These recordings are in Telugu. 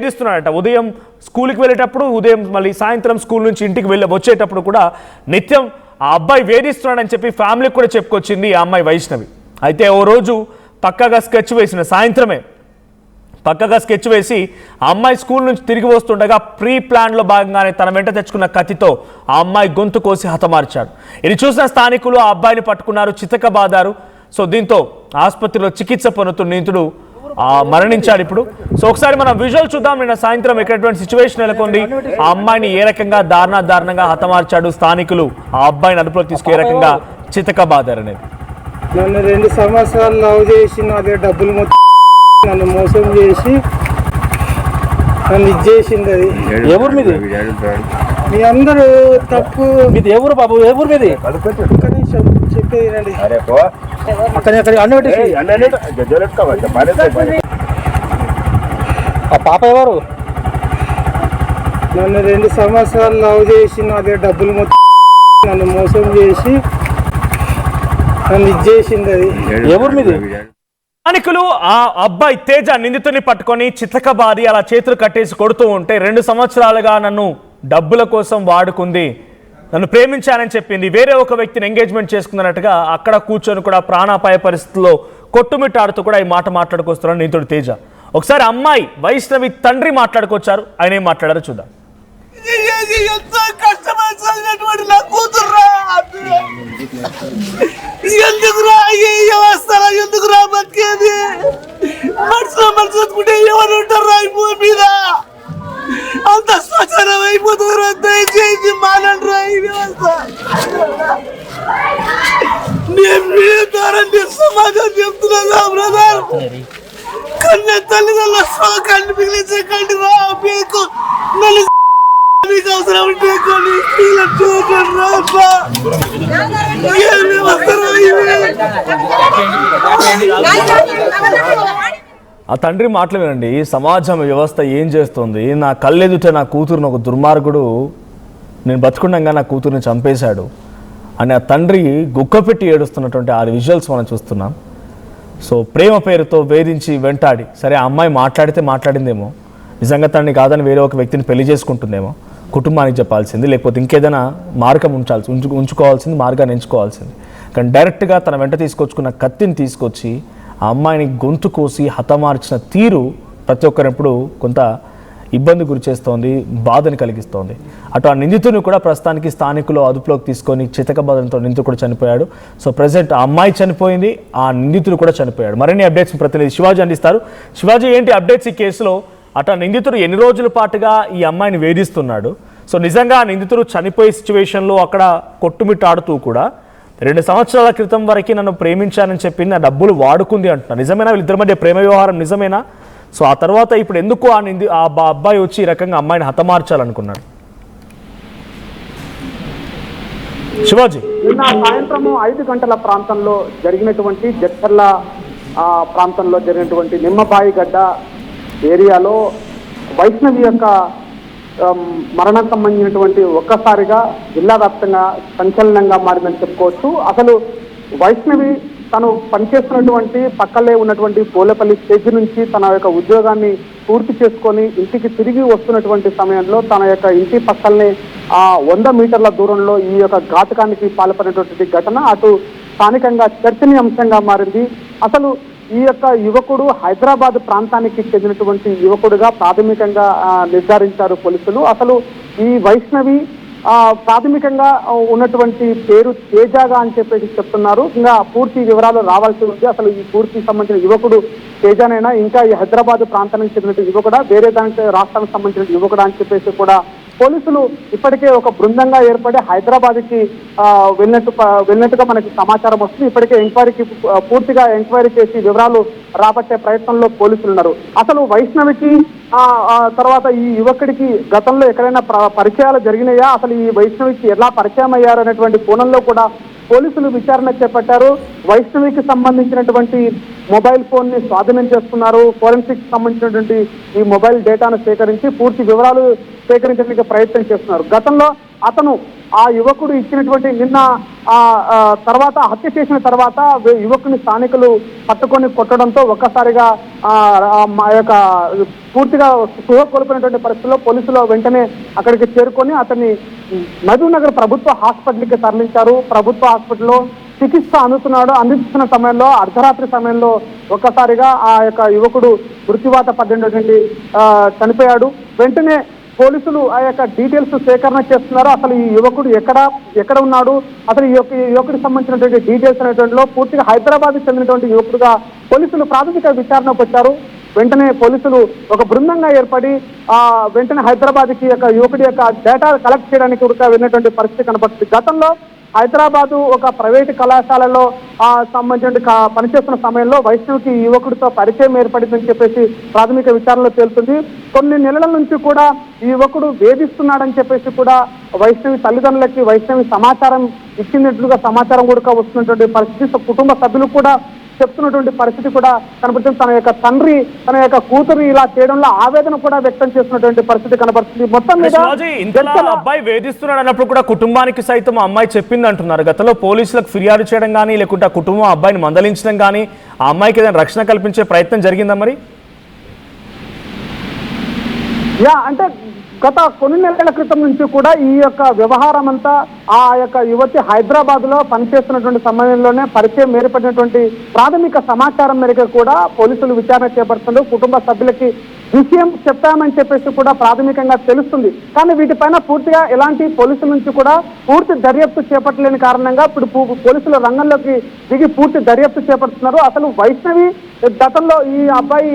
వేధిస్తున్నాడట. ఉదయం స్కూల్కి వెళ్ళేటప్పుడు, ఉదయం మళ్ళీ సాయంత్రం స్కూల్ నుంచి ఇంటికి వచ్చేటప్పుడు కూడా నిత్యం ఆ అబ్బాయి వేధిస్తున్నాడని చెప్పి ఫ్యామిలీకి కూడా చెప్పుకొచ్చింది ఆ అమ్మాయి వైష్ణవి. అయితే ఓ రోజు పక్కగా స్కెచ్ వేసిన సాయంత్రమే పక్కగా స్కెచ్ వేసి ఆ అమ్మాయి స్కూల్ నుంచి తిరిగి వస్తుండగా ప్రీ ప్లాన్లో భాగంగానే తన వెంట తెచ్చుకున్న కత్తితో ఆ అమ్మాయి గొంతు కోసి హతమార్చాడు. ఇది చూసిన స్థానికులు ఆ అబ్బాయిని పట్టుకున్నారు, చితకబాదారు. సో దీంతో ఆసుపత్రిలో చికిత్స పొందుతున్న నిందితుడు మరణించాడు. ఇప్పుడు సో ఒకసారి మనం విజువల్ చూద్దాం. నిన్న సాయంత్రం ఎక్కడటువంటి సిచ్యువేషన్ నెలకొంది, ఆ అమ్మాయిని ఏ రకంగా దారుణంగా హతమార్చాడు, స్థానికులు ఆ అబ్బాయిని అదుపులో తీసుకు ఏ రకంగా చితకబాదారు అనేది. నన్ను 2 సంవత్సరాలు లవ్ చేసి అదే డబ్బులు మొత్తం నన్ను మోసం చేసి నన్ను ఇచ్చేసింది. అది ఎవరు మీది? మీ అందరూ తప్పు. మీది ఎవరు బాబు? ఎవరు మీది? చెప్పేది ఆ పాప ఎవరు? నన్ను 2 సంవత్సరాలు లవ్ చేసి అదే డబ్బులు మొత్తం నన్ను మోసం చేసి నన్ను ఇచ్చేసింది. అది ఎవరు మీది? స్థానికులు ఆ అబ్బాయి తేజ నిందితుని పట్టుకొని చితకబాది అలా చేతులు కట్టేసి కొడుతూ ఉంటే 2 సంవత్సరాలుగా నన్ను డబ్బుల కోసం వాడుకుంది, నన్ను ప్రేమించానని చెప్పింది, వేరే ఒక వ్యక్తిని ఎంగేజ్మెంట్ చేసుకున్నట్టుగా అక్కడ కూర్చొని కూడా ప్రాణాపాయ పరిస్థితుల్లో కొట్టుమిట్టాడుతూ కూడా ఈ మాట మాట్లాడుకొస్తున్నాడు నిందితుడు తేజ. ఒకసారి అమ్మాయి వైష్ణవి తండ్రి మాట్లాడుకొచ్చారు, ఆయన ఏం మాట్లాడారో చూద్దాం. ఎందుకురా వ్యవస్థ ఎందుకురా బతికేది? మనసుకుంటే ఎవరు ఉంటారా ఈ భూమి మీద? అంత శ్మశానం అయిపోతున్నారు. దయచేసి మానండి ఈ వ్యవస్థ. నేను సమాజం చెప్తున్నా బ్రదర్, కన్ను తల్లిదండ్రుల కన్ను మిగిలించకండి రా. మీకు మీకు అవసరం ఉంటే కొన్ని ఆ తండ్రి మాటలు వినండి. సమాజం వ్యవస్థ ఏం చేస్తుంది? నా కళ్ళెదుట నా కూతురుని ఒక దుర్మార్గుడు నేను బతుకుండగా నా కూతురుని చంపేశాడు అని ఆ తండ్రి గుక్కపెట్టి ఏడుస్తున్నటువంటి 6 విజువల్స్ మనం చూస్తున్నాం. సో ప్రేమ పేరుతో వేధించి వెంటాడి, సరే ఆ అమ్మాయి మాట్లాడిందేమో, నిజంగా తనని కాదని వేరే ఒక వ్యక్తిని పెళ్లి చేసుకుంటుందేమో, కుటుంబానికి చెప్పాల్సింది, లేకపోతే ఇంకేదైనా మార్గం ఉంచుకోవాల్సింది, మార్గాన్ని ఎంచుకోవాల్సింది. కానీ డైరెక్ట్గా తన వెంట తీసుకొచ్చుకున్న కత్తిని తీసుకొచ్చి ఆ అమ్మాయిని గొంతు కోసి హతమార్చిన తీరు ప్రతి ఒక్కరిప్పుడు కొంత ఇబ్బంది గురి చేస్తోంది, బాధని కలిగిస్తోంది. అటు ఆ నిందితుని కూడా ప్రస్తుతానికి స్థానికులు అదుపులోకి తీసుకొని చితకబాదనతో నిందితుడు కూడా చనిపోయాడు. సో ప్రజెంట్ ఆ అమ్మాయి చనిపోయింది, ఆ నిందితుడు కూడా చనిపోయాడు. మరిన్ని అప్డేట్స్ ప్రతినిధి శివాజీ అందిస్తారు. శివాజీ, ఏంటి అప్డేట్స్ ఈ కేసులో? అటు నిందితుడు ఎన్ని రోజుల పాటుగా ఈ అమ్మాయిని వేధిస్తున్నాడు? సో నిజంగా నిందితుడు చనిపోయే సిచ్యువేషన్లో అక్కడ కొట్టుమిట్టాడుతూ కూడా 2 సంవత్సరాల క్రితం వరకు నన్ను ప్రేమించానని చెప్పింది, నా డబ్బులు వాడుకుంది అంటున్నా. నిజమేనా? వీళ్ళిద్దరి మధ్య ప్రేమ వ్యవహారం నిజమేనా? సో ఆ తర్వాత ఇప్పుడు ఎందుకు ఆ అబ్బాయి వచ్చి ఈ రకంగా అమ్మాయిని హతమార్చాలనుకున్నాడు? శివాజీ, నిన్న సాయంత్రం 5 గంటల ప్రాంతంలో జరిగినటువంటి జడ్చర్ల ప్రాంతంలో జరిగినటువంటి నిమ్మబాయి గడ్డ ఏరియాలో వైష్ణవి యొక్క మరణం సంబంధించినటువంటి ఒక్కసారిగా జిల్లా వ్యాప్తంగా సంచలనంగా మారిందని చెప్పుకోవచ్చు. అసలు వైష్ణవి తను పనిచేస్తున్నటువంటి పక్కలే ఉన్నటువంటి పోలేపల్లి స్టేజ్ నుంచి తన యొక్క ఉద్యోగాన్ని పూర్తి చేసుకొని ఇంటికి తిరిగి వస్తున్నటువంటి సమయంలో తన యొక్క ఇంటి పక్కలనే 100 మీటర్ల దూరంలో ఈ యొక్క ఘాతకానికి పాల్పడినటువంటి ఘటన అటు స్థానికంగా చర్చనీయాంశంగా మారింది. అసలు ఈ యొక్క యువకుడు హైదరాబాద్ ప్రాంతానికి చెందినటువంటి యువకుడుగా ప్రాథమికంగా నిర్ధారించారు పోలీసులు. అసలు ఈ వైష్ణవి ప్రాథమికంగా ఉన్నటువంటి పేరు తేజగా అని చెప్పేసి చెప్తున్నారు. ఇంకా పూర్తి వివరాలు రావాల్సి ఉంది. అసలు ఈ పూర్తి సంబంధించిన యువకుడు తేజనైనా, ఇంకా ఈ హైదరాబాద్ ప్రాంతానికి చెందిన యువకుడా, వేరే దానికి రాష్ట్రానికి సంబంధించిన యువకుడా అని చెప్పేసి కూడా పోలీసులు ఇప్పటికే ఒక బృందంగా ఏర్పడి హైదరాబాద్కి వెళ్ళినట్టుగా మనకి సమాచారం వస్తుంది. ఇప్పటికే పూర్తిగా ఎంక్వైరీ చేసి వివరాలు రాబట్టే ప్రయత్నంలో పోలీసులు ఉన్నారు. అసలు వైష్ణవికి తర్వాత ఈ యువకుడికి గతంలో ఎక్కడైనా పరిచయాలు జరిగినాయా, అసలు ఈ వైష్ణవికి ఎలా పరిచయం అయ్యారు అనేటువంటి కోణంలో కూడా పోలీసులు విచారణ చేపట్టారు. వైష్ణవికి సంబంధించినటువంటి మొబైల్ ఫోన్ ని స్వాధీనం చేసుకున్నారు. ఫోరెన్సిక్ సంబంధించినటువంటి ఈ మొబైల్ డేటాను సేకరించి పూర్తి వివరాలు సేకరించడానికి ప్రయత్నం చేస్తున్నారు. గతంలో అతను ఆ యువకుడు ఇచ్చినటువంటి నిన్న తర్వాత హత్య చేసిన తర్వాత యువకుని స్థానికులు పట్టుకొని కొట్టడంతో ఒక్కసారిగా మా యొక్క పూర్తిగా స్పృహ కోల్పోయినటువంటి పరిస్థితుల్లో పోలీసులు వెంటనే అక్కడికి చేరుకొని అతన్ని మహబూబ్ నగర్ ప్రభుత్వ హాస్పిటల్కి తరలించారు. ప్రభుత్వ హాస్పిటల్లో చికిత్స అందిస్తున్న సమయంలో అర్ధరాత్రి సమయంలో ఒక్కసారిగా ఆ యొక్క యువకుడు మృత్యువాత పడినటువంటి చనిపోయాడు. వెంటనే పోలీసులు ఆ యొక్క డీటెయిల్స్ సేకరణ చేస్తున్నారు. అసలు ఈ యువకుడు ఎక్కడ ఉన్నాడు, అసలు ఈ యువకుడికి సంబంధించినటువంటి డీటెయిల్స్ అనేటువంటిలో పూర్తిగా హైదరాబాద్ చెందినటువంటి యువకుడుగా పోలీసులు ప్రాథమిక విచారణకు వచ్చారు. వెంటనే పోలీసులు ఒక బృందంగా ఏర్పడి వెంటనే హైదరాబాద్కి యువకుడి యొక్క డేటా కలెక్ట్ చేయడానికి వెళ్ళినటువంటి పరిస్థితి కనపడుతుంది. గతంలో హైదరాబాదు ఒక ప్రైవేటు కళాశాలలో సంబంధించిన పనిచేస్తున్న సమయంలో వైష్ణవికి యువకుడితో పరిచయం ఏర్పడిందని చెప్పేసి ప్రాథమిక విచారణలో తేలుతుంది. కొన్ని నెలల నుంచి కూడా ఈ యువకుడు వేధిస్తున్నాడని చెప్పేసి కూడా వైష్ణవి తల్లిదండ్రులకి వైష్ణవి సమాచారం ఇచ్చినట్లుగా సమాచారం కూడా వస్తున్నటువంటి పరిస్థితి కుటుంబ సభ్యులు కూడా చెప్తున్నటువంటి పరిస్థితి కూడా కనబడుతుంది. తన యొక్క తండ్రి తన యొక్క కూతురు ఇలా చేయడంలో ఆవేదన కూడా వ్యక్తం చేస్తున్నటువంటి పరిస్థితి కనబడుతుంది. మొత్తం మీద అబ్బాయి వేధిస్తున్నాడు అన్నప్పుడు కూడా కుటుంబానికి సైతం అమ్మాయి చెప్పింది అంటున్నారు. గతంలో పోలీసులకు ఫిర్యాదు చేయడం కానీ లేకుంటే ఆ కుటుంబం అబ్బాయిని మందలించడం కానీ ఆ అమ్మాయికి ఏదైనా రక్షణ కల్పించే ప్రయత్నం జరిగిందా మరి? అంటే గత కొన్ని నెలల క్రితం నుంచి కూడా ఈ యొక్క వ్యవహారం అంతా ఆ యొక్క యువతి హైదరాబాద్ లో పనిచేస్తున్నటువంటి సమయంలోనే పరిచయం ఏర్పడినటువంటి ప్రాథమిక సమాచారం మేరకు కూడా పోలీసులు విచారణ చేపడుతున్నారు. కుటుంబ సభ్యులకి విషయం చెప్పామని చెప్పేసి కూడా ప్రాథమికంగా తెలుస్తుంది. కానీ వీటిపైన పూర్తిగా ఎలాంటి పోలీసుల నుంచి కూడా పూర్తి దర్యాప్తు చేపట్టలేని కారణంగా ఇప్పుడు పోలీసులు రంగంలోకి దిగి పూర్తి దర్యాప్తు చేపడుతున్నారు. అసలు వైష్ణవి గతంలో ఈ అబ్బాయి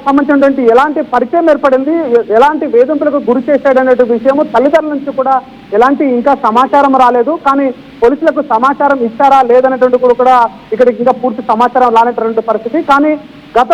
సంబంధించినటువంటి ఎలాంటి పరిచయం ఏర్పడింది, ఎలాంటి వేధింపులకు గురి చేశాడనే విషయము తల్లిదండ్రుల నుంచి కూడా ఎలాంటి ఇంకా సమాచారం రాలేదు. కానీ పోలీసులకు సమాచారం ఇచ్చారా లేదనేటువంటి కూడా ఇక్కడికి ఇంకా పూర్తి సమాచారం రానటువంటి పరిస్థితి. కానీ గత